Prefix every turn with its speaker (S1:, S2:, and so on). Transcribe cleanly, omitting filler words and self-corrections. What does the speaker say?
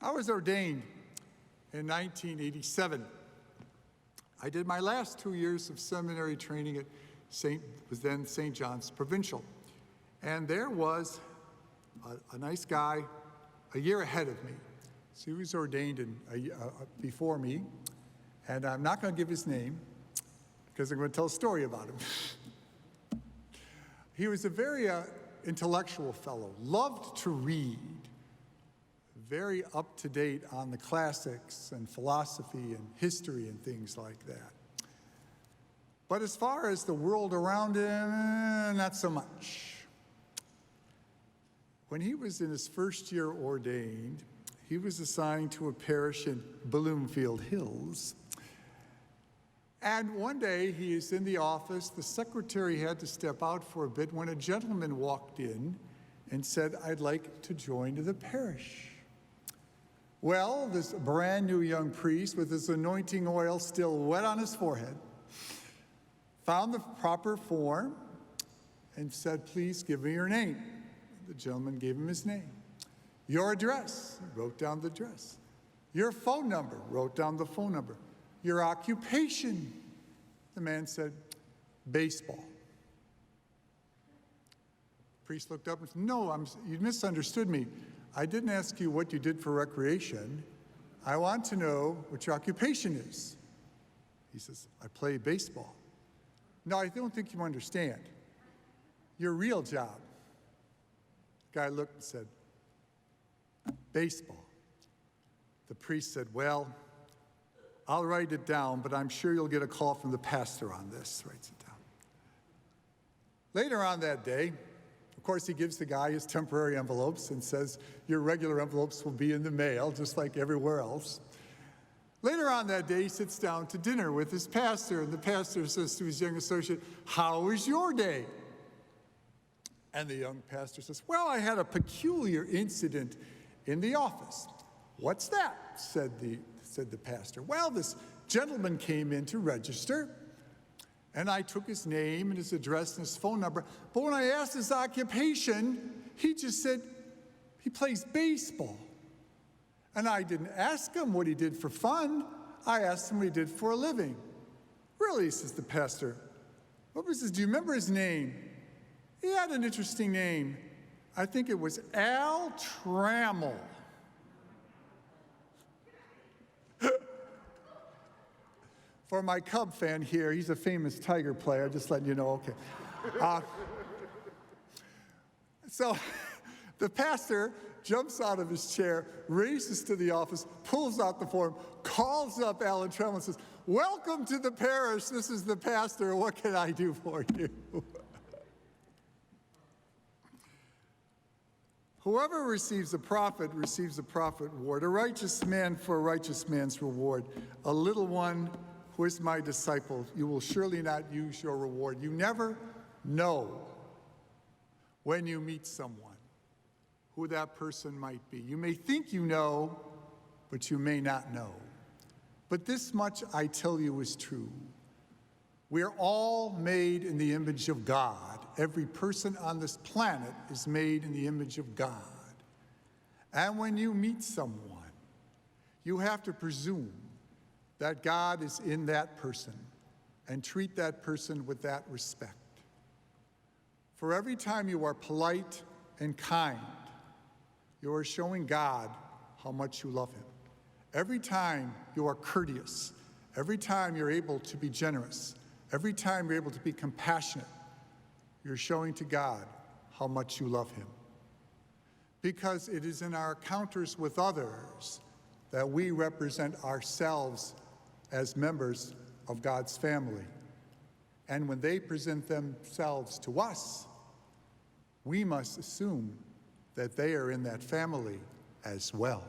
S1: I was ordained in 1987. I did my last 2 years of seminary training at then St. John's Provincial. And there was a nice guy a year ahead of me. So he was ordained before me. And I'm not going to give his name because I'm going to tell a story about him. He was a very intellectual fellow, loved to read, very up-to-date on the classics and philosophy and history and things like that. But as far as the world around him, not so much. When he was in his first year ordained, he was assigned to a parish in Bloomfield Hills. And one day he is in the office, the secretary had to step out for a bit when a gentleman walked in and said, "I'd like to join the parish." Well, this brand new young priest with his anointing oil still wet on his forehead found the proper form and said, "Please give me your name." The gentleman gave him his name. "Your address," he wrote down the address. "Your phone number," wrote down the phone number. "Your occupation," the man said, "Baseball." The priest looked up and said, "No, you misunderstood me. I didn't ask you what you did for recreation. I want to know what your occupation is." He says, "I play baseball." "No, I don't think you understand. Your real job." The guy looked and said, "Baseball." The priest said, "Well, I'll write it down, but I'm sure you'll get a call from the pastor on this." Writes it down. Later on that day, of course, he gives the guy his temporary envelopes and says, "Your regular envelopes will be in the mail, just like everywhere else." Later on that day, he sits down to dinner with his pastor, and the pastor says to his young associate, "How was your day?" And the young pastor says, "Well, I had a peculiar incident in the office." "What's that?" said the pastor. "Well, this gentleman came in to register, and I took his name and his address and his phone number. But when I asked his occupation, he just said he plays baseball. And I didn't ask him what he did for fun. I asked him what he did for a living." "Really?" says the pastor. "What was his? Do you remember his name?" "He had an interesting name. I think it was Al Trammell." For my Cub fan here, he's a famous Tiger player, just letting you know, okay. So the pastor jumps out of his chair, races to the office, pulls out the form, calls up Alan Trammell and says, "Welcome to the parish. This is the pastor. What can I do for you?" Whoever receives a prophet reward, a righteous man for a righteous man's reward. A little one who is my disciple, you will surely not use your reward. You never know when you meet someone who that person might be. You may think you know, but you may not know. But this much I tell you is true. We are all made in the image of God. Every person on this planet is made in the image of God. And when you meet someone, you have to presume that God is in that person and treat that person with that respect. For every time you are polite and kind, you are showing God how much you love him. Every time you are courteous, every time you're able to be generous, every time you're able to be compassionate, you're showing to God how much you love him. Because it is in our encounters with others that we represent ourselves as members of God's family. And when they present themselves to us, we must assume that they are in that family as well.